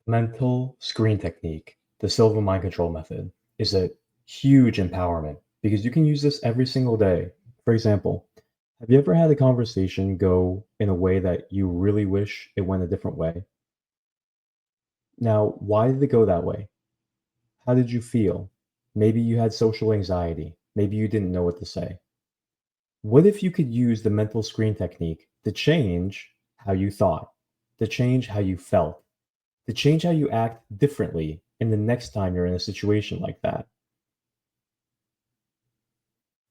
Mental screen technique, the Silva mind control method, is a huge empowerment because you can use this every single day. For example, have you ever had a conversation go in a way that you really wish it went a different way? Now, why did it go that way? How did you feel? Maybe you had social anxiety. Maybe you didn't know what to say. What if you could use the mental screen technique to change how you thought, to change how you felt, to change how you act differently in the next time you're in a situation like that?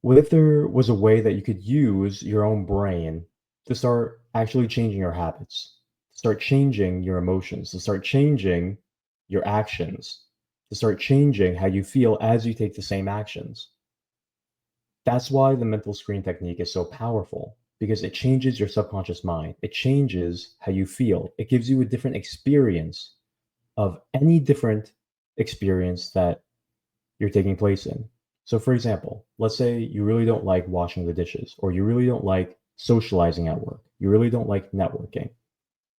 What if there was a way that you could use your own brain to start actually changing your habits, to start changing your emotions, to start changing your actions, to start changing how you feel as you take the same actions? That's why the mental screen technique is so powerful because it changes your subconscious mind. It changes how you feel. It gives you a different experience of any different experience that you're taking place in. So, for example, let's say you really don't like washing the dishes, or you really don't like socializing at work, you really don't like networking.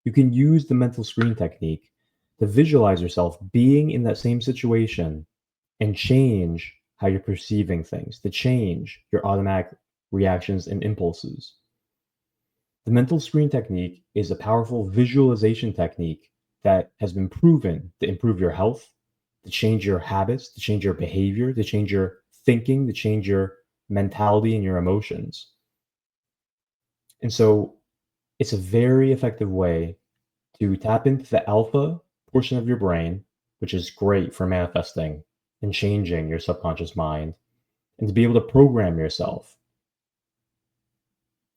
You can use the mental screen technique to visualize yourself being in that same situation and change how you're perceiving things, to change your automatic reactions and impulses. The mental screen technique is a powerful visualization technique that has been proven to improve your health, to change your habits, to change your behavior, to change your thinking, to change your mentality and your emotions. And so it's a very effective way to tap into the alpha portion of your brain, which is great for manifesting and changing your subconscious mind, and to be able to program yourself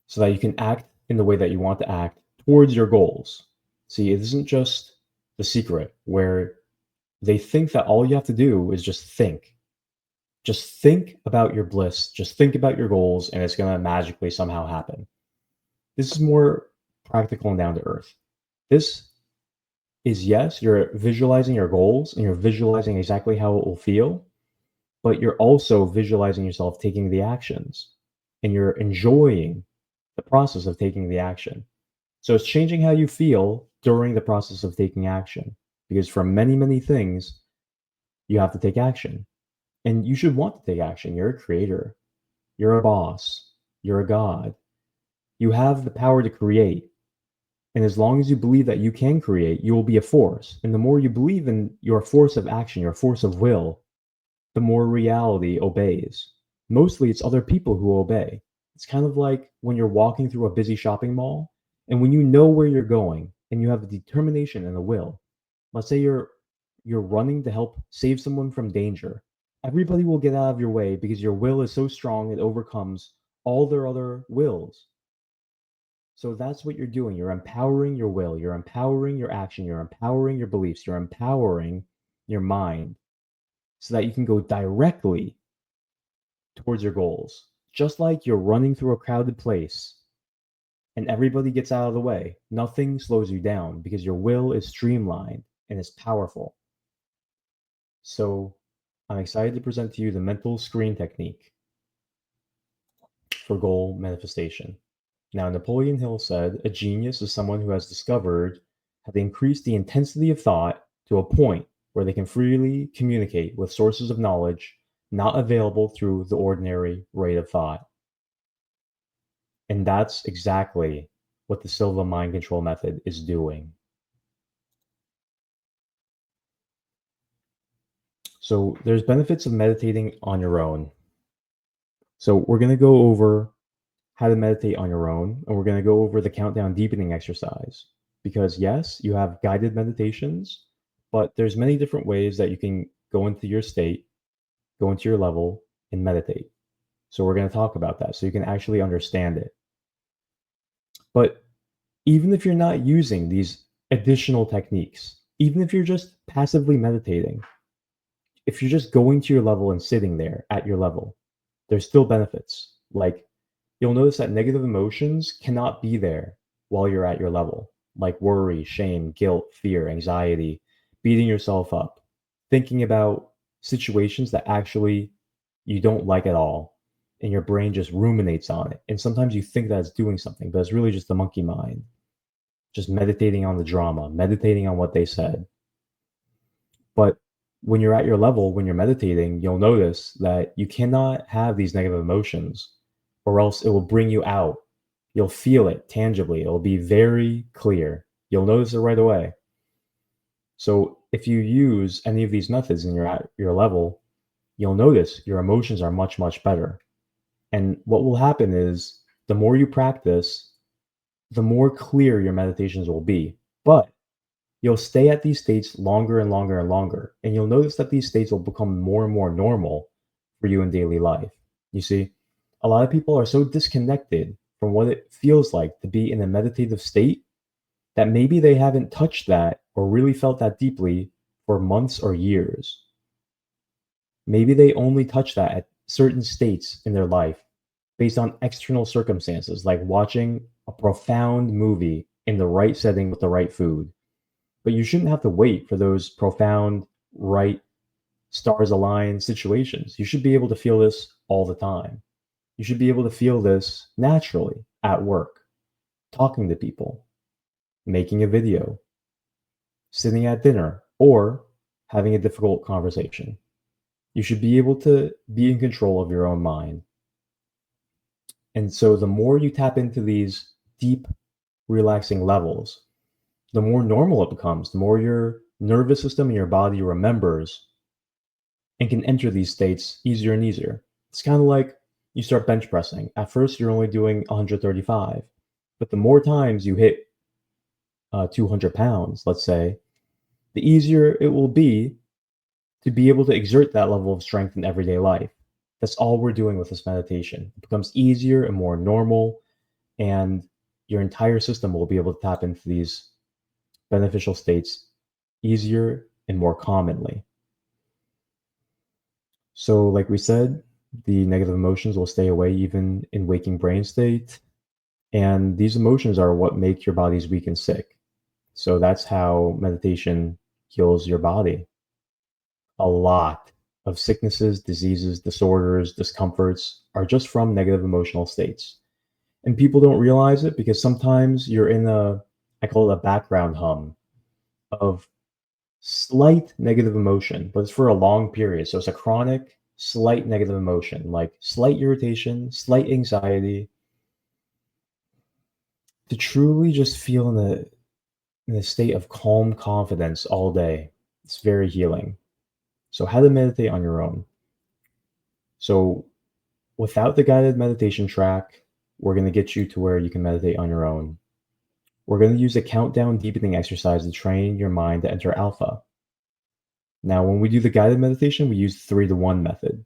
so that you can act in the way that you want to act towards your goals. See, it isn't just The Secret, where they think that all you have to do is just think. Just think about your bliss, just think about your goals, and it's going to magically somehow happen. This is more practical and down to earth. This is, yes, you're visualizing your goals and you're visualizing exactly how it will feel, but you're also visualizing yourself taking the actions and you're enjoying the process of taking the action. So it's changing how you feel during the process of taking action. Because for many, many things, you have to take action. And you should want to take action. You're a creator, you're a boss, you're a god. You have the power to create. And as long as you believe that you can create, you will be a force. And the more you believe in your force of action, your force of will, the more reality obeys. Mostly it's other people who obey. It's kind of like when you're walking through a busy shopping mall and when you know where you're going and you have the determination and the will. Let's say you're running to help save someone from danger. Everybody will get out of your way because your will is so strong it overcomes all their other wills. So that's what you're doing. You're empowering your will, you're empowering your action, you're empowering your beliefs, you're empowering your mind so that you can go directly towards your goals. Just like you're running through a crowded place and everybody gets out of the way, nothing slows you down because your will is streamlined and is powerful. So I'm excited to present to you the mental screen technique for goal manifestation. Now, Napoleon Hill said, a genius is someone who has discovered how to increase the intensity of thought to a point where they can freely communicate with sources of knowledge not available through the ordinary rate of thought. And that's exactly what the Silva mind control method is doing. So there's benefits of meditating on your own. So we're going to go over how to meditate on your own, and we're going to go over the countdown deepening exercise. Because yes, you have guided meditations, but there's many different ways that you can go into your state, go into your level, and meditate. So we're going to talk about that so you can actually understand it. But even if you're not using these additional techniques, even if you're just passively meditating, if you're just going to your level and sitting there at your level, there's still benefits. Like you'll notice that negative emotions cannot be there while you're at your level, like worry, shame, guilt, fear, anxiety, beating yourself up, thinking about situations that actually you don't like at all, and your brain just ruminates on it. And sometimes you think that it's doing something, but it's really just the monkey mind, just meditating on the drama, meditating on what they said. But when you're at your level, when you're meditating, you'll notice that you cannot have these negative emotions, or else it will bring you out. You'll feel it tangibly. It'll be very clear. You'll notice it right away. So if you use any of these methods and you're at your level, you'll notice your emotions are much, much better. And what will happen is the more you practice, the more clear your meditations will be. But you'll stay at these states longer and longer and longer. And you'll notice that these states will become more and more normal for you in daily life. You see, a lot of people are so disconnected from what it feels like to be in a meditative state that maybe they haven't touched that or really felt that deeply for months or years. Maybe they only touch that at certain states in their life based on external circumstances, like watching a profound movie in the right setting with the right food. But you shouldn't have to wait for those profound, right, stars aligned situations. You should be able to feel this all the time. You should be able to feel this naturally at work, talking to people, making a video, sitting at dinner, or having a difficult conversation. You should be able to be in control of your own mind. And so the more you tap into these deep, relaxing levels, the more normal it becomes, the more your nervous system and your body remembers and can enter these states easier and easier. It's kind of like you start bench pressing. At first, you're only doing 135, but the more times you hit 200 pounds, let's say, the easier it will be able to exert that level of strength in everyday life. That's all we're doing with this meditation. It becomes easier and more normal, and your entire system will be able to tap into these beneficial states easier and more commonly. So, like we said, the negative emotions will stay away even in waking brain state. And these emotions are what make your bodies weak and sick. So that's how meditation heals your body. A lot of sicknesses, diseases, disorders, discomforts are just from negative emotional states. And people don't realize it because sometimes you're in I call it a background hum of slight negative emotion, but it's for a long period. So it's a chronic, slight negative emotion, like slight irritation, slight anxiety, to truly just feel in a state of calm confidence all day. It's very healing. So how to meditate on your own. So without the guided meditation track, we're going to get you to where you can meditate on your own. We're going to use a countdown deepening exercise to train your mind to enter alpha. Now, when we do the guided meditation, we use the 3-to-1 method.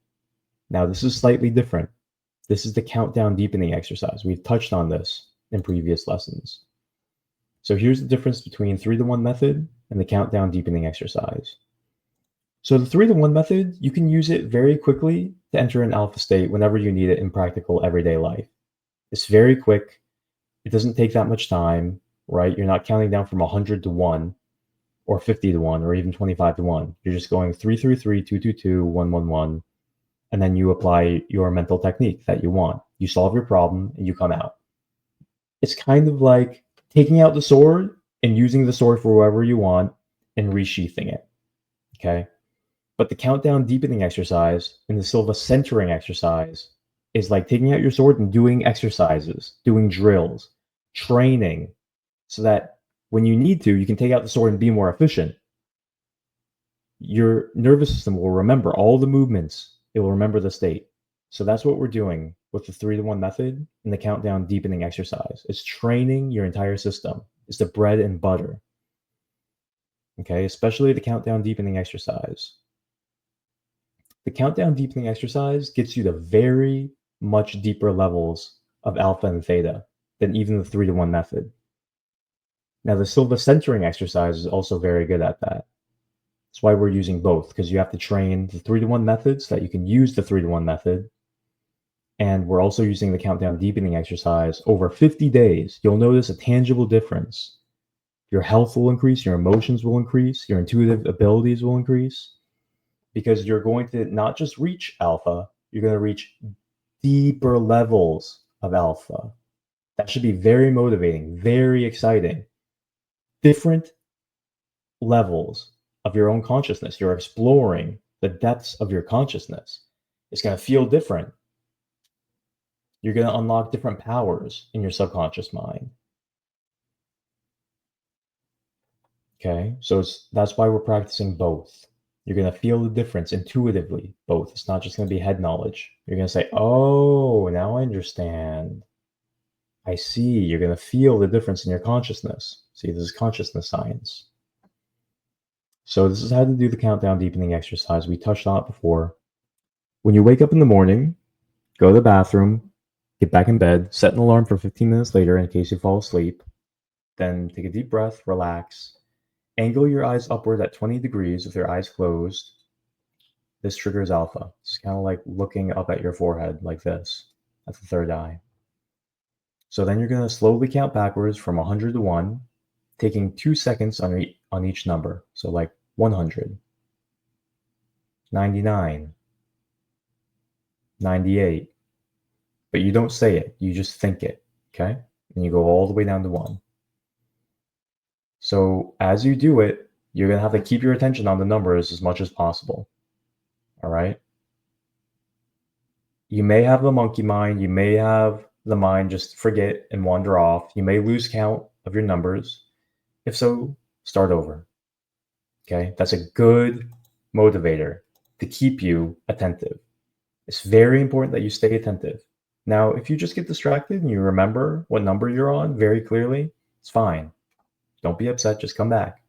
Now, this is slightly different. This is the countdown deepening exercise. We've touched on this in previous lessons. So here's the difference between 3-to-1 method and the countdown deepening exercise. So the 3-to-1 method, you can use it very quickly to enter an alpha state whenever you need it in practical everyday life. It's very quick. It doesn't take that much time, right? You're not counting down from 100 to 1 or 50 to 1 or even 25 to 1. You're just going 3, 3, 3, 2, 2, 2, 1, 1, 1, and then you apply your mental technique that you want. You solve your problem and you come out. It's kind of like taking out the sword and using the sword for wherever you want and resheathing it. Okay. But the countdown deepening exercise and the Silva centering exercise is like taking out your sword and doing exercises, doing drills, training, so that when you need to, you can take out the sword and be more efficient. Your nervous system will remember all the movements, it will remember the state. So that's what we're doing with the 3-to-1 method and the countdown deepening exercise. It's training your entire system. It's the bread and butter. Okay, especially the countdown deepening exercise. The countdown deepening exercise gets you to very much deeper levels of alpha and theta than even the 3-to-1 method. Now, the Silva centering exercise is also very good at that. That's why we're using both, because you have to train the 3-to-1 method so that you can use the 3-to-1 method. And we're also using the countdown deepening exercise over 50 days. You'll notice a tangible difference. Your health will increase, your emotions will increase, your intuitive abilities will increase, because you're going to not just reach alpha, you're going to reach deeper levels of alpha. That should be very motivating, very exciting. Different levels of your own consciousness. You're exploring the depths of your consciousness. It's going to feel different. You're going to unlock different powers in your subconscious mind. Okay, so that's why we're practicing both. You're going to feel the difference intuitively, both. It's not just going to be head knowledge. You're going to say, oh, now I understand. I see. You're going to feel the difference in your consciousness. See, this is consciousness science. So this is how to do the countdown deepening exercise. We touched on it before. When you wake up in the morning, go to the bathroom, get back in bed, set an alarm for 15 minutes later in case you fall asleep. Then take a deep breath, relax. Angle your eyes upward at 20 degrees with your eyes closed. This triggers alpha. It's kind of like looking up at your forehead like this. That's the third eye. So then you're going to slowly count backwards from 100 to 1, taking 2 seconds on each number. So like 100, 99, 98. But you don't say it, you just think it, okay? And you go all the way down to 1. So as you do it, you're going to have to keep your attention on the numbers as much as possible, all right? You may have the monkey mind, you may have the mind just forget and wander off. You may lose count of your numbers. If so, start over. Okay, that's a good motivator to keep you attentive. It's very important that you stay attentive. Now, if you just get distracted and you remember what number you're on very clearly, it's fine. Don't be upset, just come back.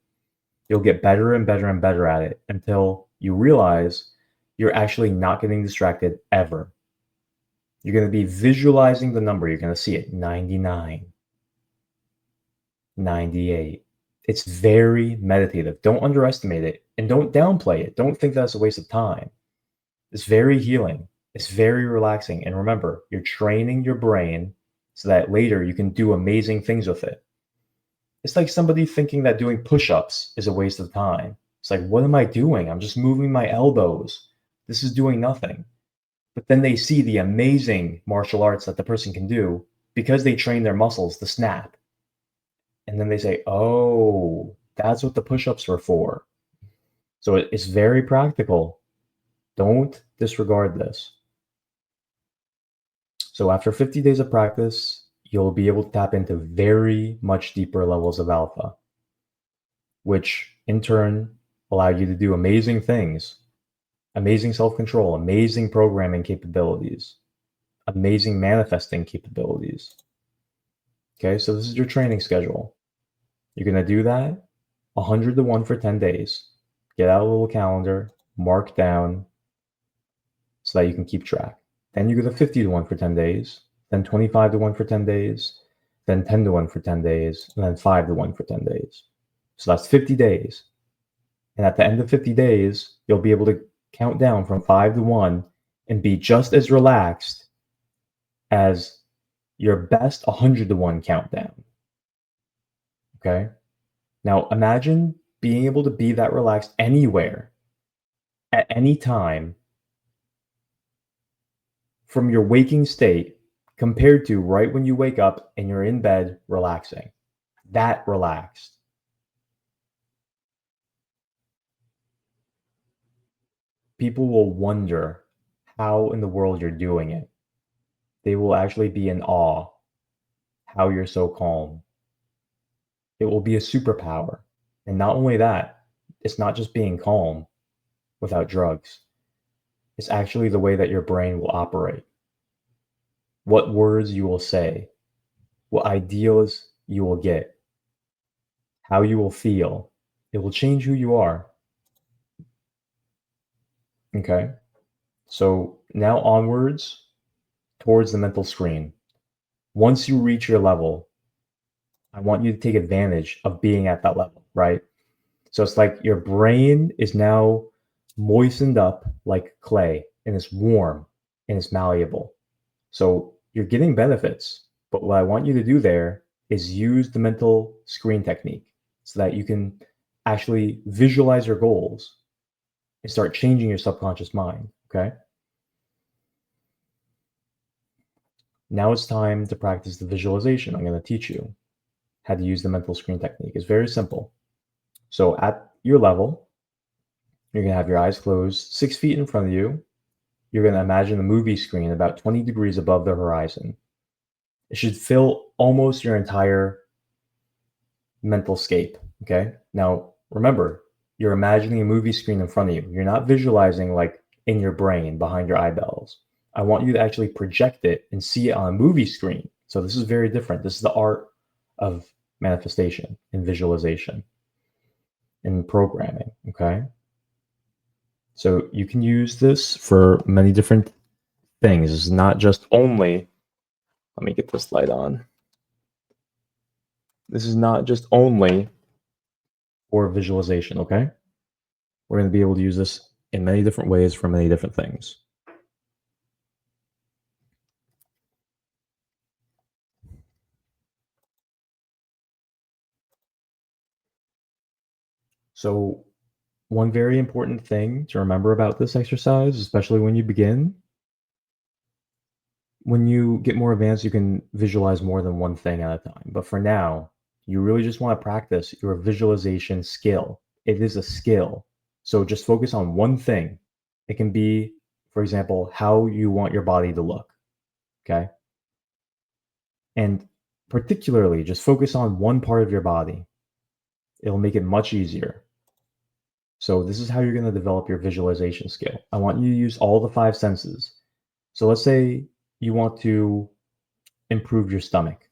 You'll get better and better and better at it until you realize you're actually not getting distracted ever. You're going to be visualizing the number. You're going to see it 99, 98. It's very meditative. Don't underestimate it and don't downplay it. Don't think that's a waste of time. It's very healing. It's very relaxing. And remember, you're training your brain so that later you can do amazing things with it. It's like somebody thinking that doing push-ups is a waste of time. It's like, what am I doing? I'm just moving my elbows. This is doing nothing. But then they see the amazing martial arts that the person can do because they train their muscles to snap. And then they say, oh, that's what the push-ups were for. So it's very practical. Don't disregard this. So after 50 days of practice, you'll be able to tap into very much deeper levels of alpha, which in turn allow you to do amazing things. Amazing self-control, amazing programming capabilities, amazing manifesting capabilities. Okay, so this is your training schedule. You're going to do that 100 to 1 for 10 days. Get out a little calendar, mark down so that you can keep track. Then you go to 50 to 1 for 10 days, then 25 to 1 for 10 days, then 10 to 1 for 10 days, and then 5 to 1 for 10 days. So that's 50 days. And at the end of 50 days, you'll be able to count down from 5 to 1 and be just as relaxed as your best 100 to 1 countdown. Okay? Now imagine being able to be that relaxed anywhere, at any time, from your waking state compared to right when you wake up and you're in bed relaxing. That relaxed. People will wonder how in the world you're doing it. They will actually be in awe how you're so calm. It will be a superpower. And not only that, it's not just being calm without drugs. It's actually the way that your brain will operate. What words you will say, what ideas you will get, how you will feel. It will change who you are. Okay? So now onwards towards the mental screen. Once you reach your level, I want you to take advantage of being at that level, right? So it's like your brain is now moistened up like clay and it's warm and it's malleable. So you're getting benefits, but what I want you to do there is use the mental screen technique so that you can actually visualize your goals and start changing your subconscious mind, okay? Now it's time to practice the visualization. I'm going to teach you how to use the mental screen technique. It's very simple. So at your level, You're gonna have your eyes closed, 6 feet in front of you. You're gonna imagine a movie screen about 20 degrees above the horizon. It should fill almost your entire mental scape. Okay. Now, remember, you're imagining a movie screen in front of you. You're not visualizing like in your brain behind your eyeballs. I want you to actually project it and see it on a movie screen. So, this is very different. This is the art of manifestation and visualization and programming. Okay. So, you can use this for many different things. It's not just only, let me get this light on. This is not just only for visualization. Okay. We're going to be able to use this in many different ways for many different things. So, one very important thing to remember about this exercise, especially when you begin, when you get more advanced, you can visualize more than one thing at a time. But for now, you really just want to practice your visualization skill. It is a skill. So, just focus on one thing. It can be, for example, how you want your body to look. Okay. And particularly, just focus on one part of your body. It'll make it much easier. So this is how you're going to develop your visualization skill. I want you to use all the five senses. So let's say you want to improve your stomach.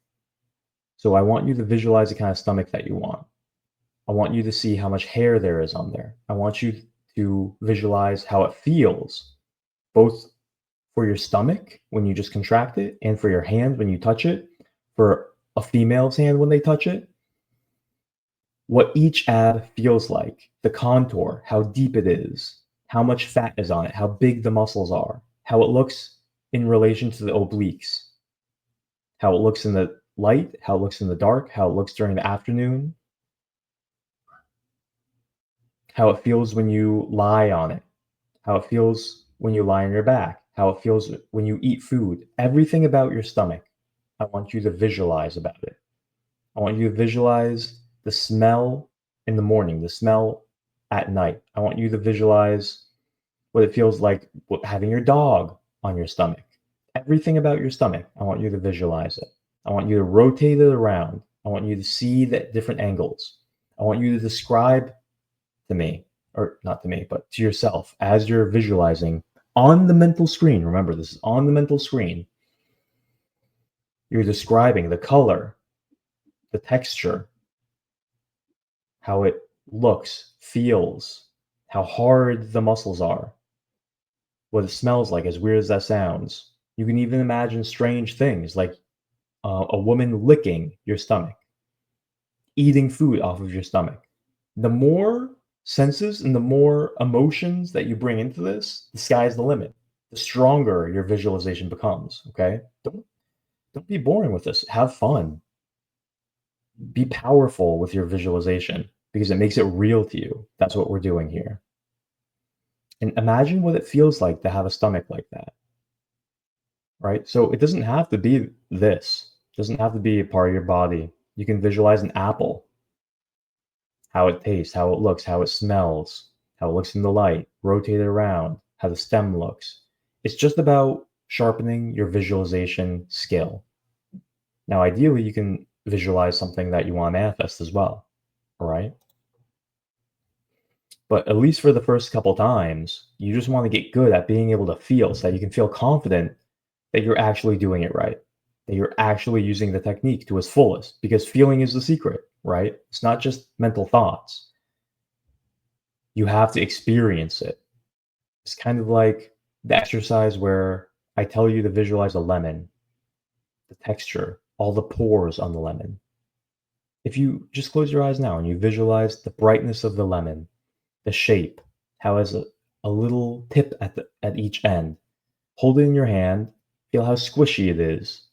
So I want you to visualize the kind of stomach that you want. I want you to see how much hair there is on there. I want you to visualize how it feels, both for your stomach when you just contract it and for your hand when you touch it, for a female's hand when they touch it, what each ab feels like, the contour, how deep it is, how much fat is on it, how big the muscles are, how it looks in relation to the obliques, how it looks in the light, how it looks in the dark, how it looks during the afternoon, how it feels when you lie on it, how it feels when you lie on your back, how it feels when you eat food. Everything about your stomach, I want you to visualize about it. I want you to visualize the smell in the morning, the smell at night. I want you to visualize what it feels like having your dog on your stomach. Everything about your stomach, I want you to visualize it. I want you to rotate it around. I want you to see the different angles. I want you to describe to me, or not to me, but to yourself as you're visualizing on the mental screen. Remember, this is on the mental screen. You're describing the color, the texture, how it looks, feels, how hard the muscles are, what it smells like, as weird as that sounds. You can even imagine strange things like a woman licking your stomach, eating food off of your stomach. The more senses and the more emotions that you bring into this, the sky's the limit. The stronger your visualization becomes. Okay, don't be boring with this. Have fun. Be powerful with your visualization because it makes it real to you. That's what we're doing here. And imagine what it feels like to have a stomach like that, right? So it doesn't have to be this. It doesn't have to be a part of your body. You can visualize an apple, how it tastes, how it looks, how it smells, how it looks in the light, rotate it around, how the stem looks. It's just about sharpening your visualization skill. Now, ideally, you can visualize something that you want to manifest as well, all right? But at least for the first couple times, you just want to get good at being able to feel so that you can feel confident that you're actually doing it right, that you're actually using the technique to its fullest, because feeling is the secret, right? It's not just mental thoughts. You have to experience it. It's kind of like the exercise where I tell you to visualize a lemon, the texture, all the pores on the lemon. If you just close your eyes now and you visualize the brightness of the lemon, the shape, how it has a little tip at each end. Hold it in your hand, feel how squishy it is.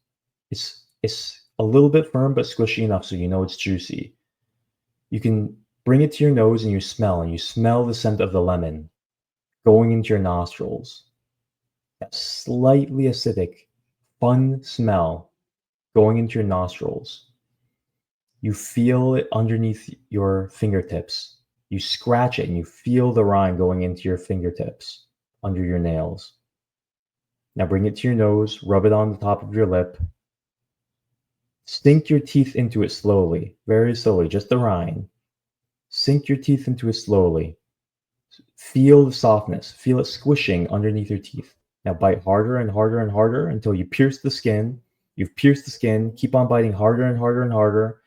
It's a little bit firm but squishy enough so you know it's juicy. You can bring it to your nose and you smell the scent of the lemon going into your nostrils. That slightly acidic, fun smell going into your nostrils. You feel it underneath your fingertips. You scratch it and you feel the rind going into your fingertips, under your nails. Now bring it to your nose, rub it on the top of your lip. Sink your teeth into it slowly, very slowly, just the rind. Sink your teeth into it slowly. Feel the softness, feel it squishing underneath your teeth. Now bite harder and harder and harder until you pierce the skin. You've pierced the skin, keep on biting harder and harder and harder.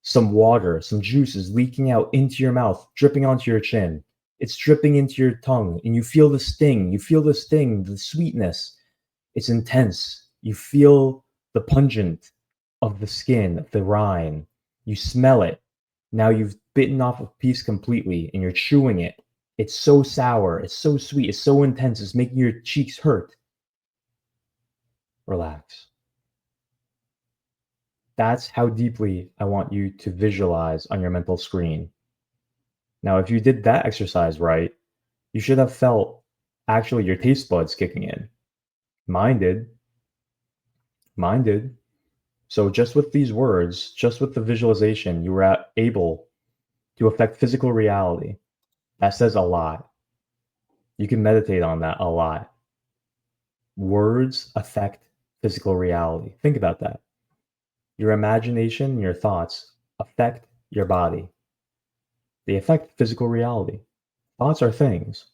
Some water, some juice is leaking out into your mouth, dripping onto your chin. It's dripping into your tongue, and you feel the sting. You feel the sting, the sweetness. It's intense. You feel the pungent of the skin, of the rind. You smell it. Now you've bitten off a piece completely, and you're chewing it. It's so sour. It's so sweet. It's so intense. It's making your cheeks hurt. Relax. That's how deeply I want you to visualize on your mental screen. Now, if you did that exercise right, you should have felt actually your taste buds kicking in. Mine did. Mine did. So just with these words, just with the visualization, you were able to affect physical reality. That says a lot. You can meditate on that a lot. Words affect physical reality. Think about that. Your imagination and your thoughts affect your body. They affect physical reality. Thoughts are things.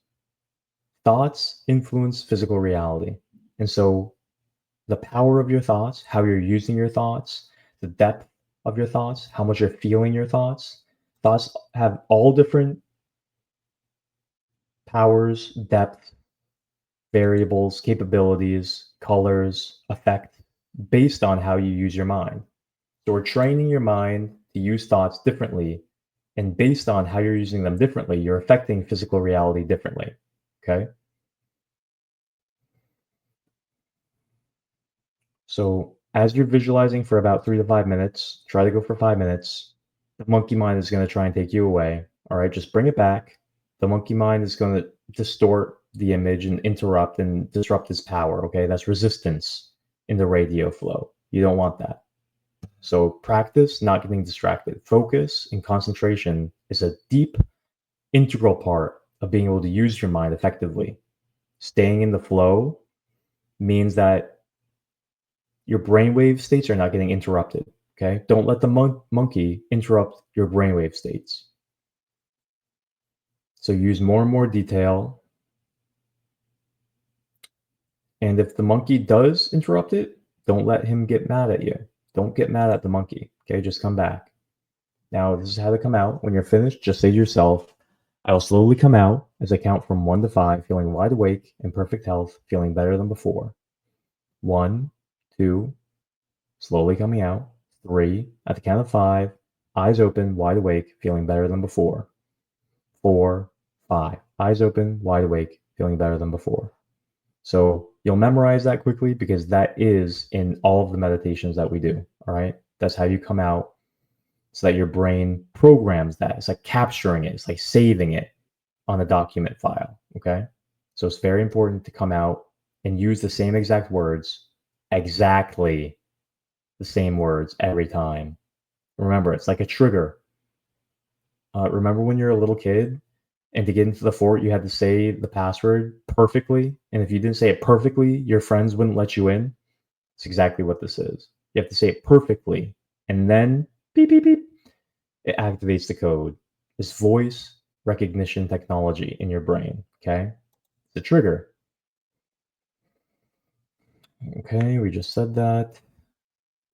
Thoughts influence physical reality. And so the power of your thoughts, how you're using your thoughts, the depth of your thoughts, how much you're feeling your thoughts. Thoughts have all different powers, depth, variables, capabilities, colors, effect, based on how you use your mind. So we're training your mind to use thoughts differently, and based on how you're using them differently, you're affecting physical reality differently, okay? So as you're visualizing for about 3 to 5 minutes, try to go for 5 minutes. The monkey mind is going to try and take you away. All right, just bring it back. The monkey mind is going to distort the image and interrupt and disrupt its power. Okay, that's resistance in the radio flow. You don't want that. So practice not getting distracted. Focus and concentration is a deep, integral part of being able to use your mind effectively. Staying in the flow means that your brainwave states are not getting interrupted. Okay, don't let the monkey interrupt your brainwave states. So use more and more detail. And if the monkey does interrupt it, don't let him get mad at you. Don't get mad at the monkey. Okay, just come back. Now, this is how to come out. When you're finished, just say to yourself, I will slowly come out as I count from 1 to 5, feeling wide awake, in perfect health, feeling better than before. 1, 2, slowly coming out. 3, at the count of 5, eyes open, wide awake, feeling better than before. 4, 5, eyes open, wide awake, feeling better than before. So you'll memorize that quickly because that is in all of the meditations that we do. All right. That's how you come out so that your brain programs that. It's like capturing it, it's like saving it on a document file. Okay. So it's very important to come out and use the same exact words, exactly the same words every time. Remember, it's like a trigger. Remember when you're a little kid and to get into the fort, you had to say the password perfectly. And if you didn't say it perfectly, your friends wouldn't let you in. It's exactly what this is. You have to say it perfectly. And then beep, beep, beep, it activates the code. This voice recognition technology in your brain. Okay. It's a trigger. Okay. We just said that.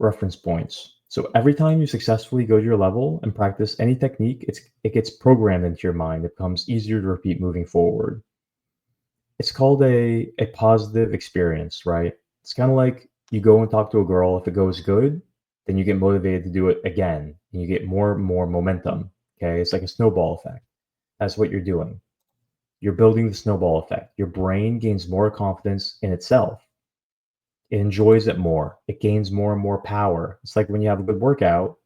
Reference points. So every time you successfully go to your level and practice any technique, it gets programmed into your mind. It becomes easier to repeat moving forward. It's called a positive experience, right? It's kind of like you go and talk to a girl. If it goes good, then you get motivated to do it again, and you get more and more momentum. Okay, it's like a snowball effect. That's what you're doing. You're building the snowball effect. Your brain gains more confidence in itself. It enjoys it more. It gains more and more power. It's like when you have a good workout,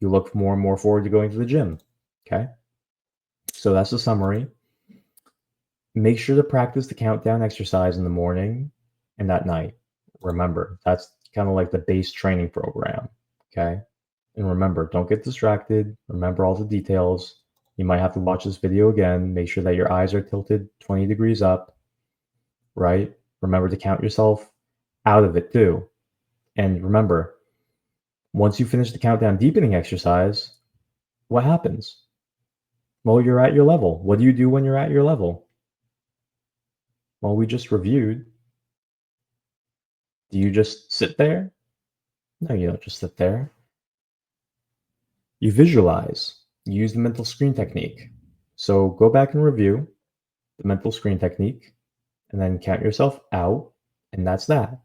you look more and more forward to going to the gym. Okay. So that's the summary. Make sure to practice the countdown exercise in the morning and at night. Remember, that's kind of like the base training program. Okay. And remember, don't get distracted. Remember all the details. You might have to watch this video again. Make sure that your eyes are tilted 20 degrees up, right? Remember to count yourself out of it too. And remember, once you finish the countdown deepening exercise, what happens? Well, you're at your level. What do you do when you're at your level? Well, we just reviewed. Do you just sit there? No, you don't just sit there. You visualize. You use the mental screen technique. So go back and review the mental screen technique and then count yourself out, and that's that.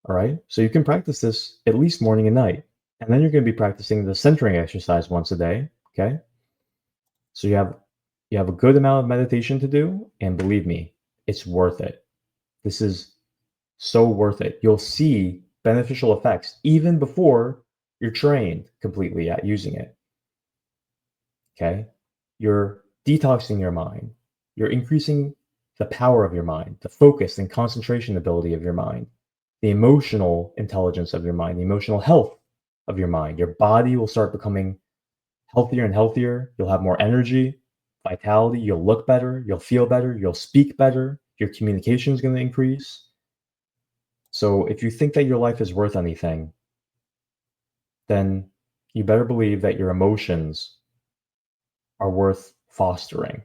All right. So you can practice this at least morning and night. And then you're going to be practicing the centering exercise once a day. Okay. So you have a good amount of meditation to do, and believe me, it's worth it. This is so worth it. You'll see beneficial effects even before you're trained completely at using it. Okay? You're detoxing your mind. You're increasing the power of your mind, the focus and concentration ability of your mind, the emotional intelligence of your mind, the emotional health of your mind. Your body will start becoming healthier and healthier. You'll have more energy, vitality. You'll look better. You'll feel better. You'll speak better. Your communication is going to increase. So if you think that your life is worth anything, then you better believe that your emotions are worth fostering,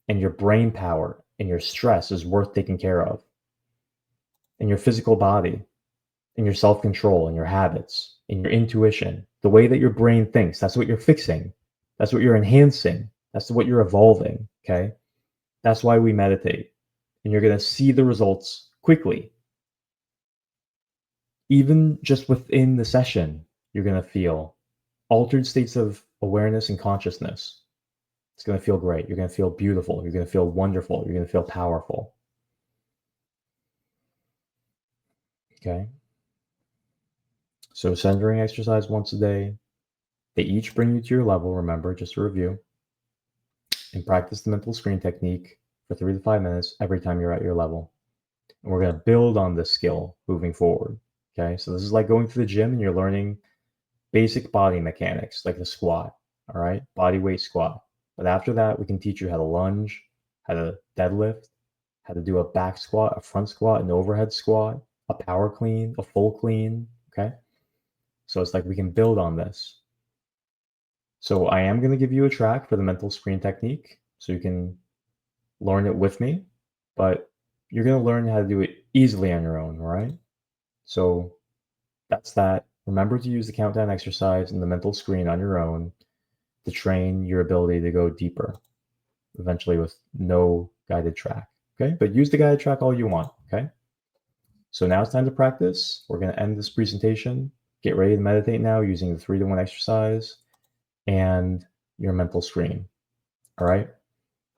and your brain power and your stress is worth taking care of, and your physical body, and your self control, and your habits, and your intuition, the way that your brain thinks. That's what you're fixing. That's what you're enhancing. That's what you're evolving. Okay. That's why we meditate. And you're going to see the results quickly. Even just within the session, you're going to feel altered states of awareness and consciousness. It's going to feel great. You're going to feel beautiful. You're going to feel wonderful. You're going to feel powerful. Okay. So centering exercise once a day. They each bring you to your level. Remember, just to review, and practice the mental screen technique for 3 to 5 minutes every time you're at your level. And we're going to build on this skill moving forward. Okay. So this is like going to the gym and you're learning basic body mechanics like the squat. All right. Body weight squat. But after that, we can teach you how to lunge, how to deadlift, how to do a back squat, a front squat, an overhead squat, a power clean, a full clean. Okay. So it's like we can build on this. So I am going to give you a track for the mental screen technique so you can learn it with me, but you're going to learn how to do it easily on your own. All right. So that's that. Remember to use the countdown exercise and the mental screen on your own to train your ability to go deeper, eventually with no guided track. Okay. But use the guided track all you want. Okay. So now it's time to practice. We're going to end this presentation. Get ready to meditate now using the 3-to-1 exercise and your mental screen. All right.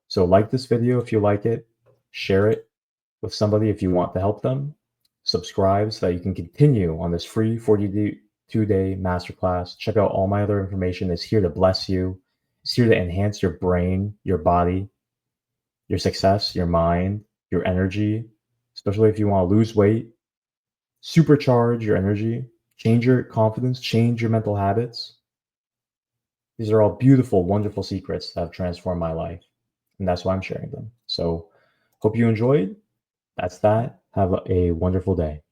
So like this video if you like it, share it with somebody if you want to help them, subscribe so that you can continue on this free 42-day masterclass. Check out all my other information. It's here to bless you. It's here to enhance your brain, your body, your success, your mind, your energy, especially if you want to lose weight, supercharge your energy, change your confidence, change your mental habits. These are all beautiful, wonderful secrets that have transformed my life. And that's why I'm sharing them. So hope you enjoyed. That's that. Have a wonderful day.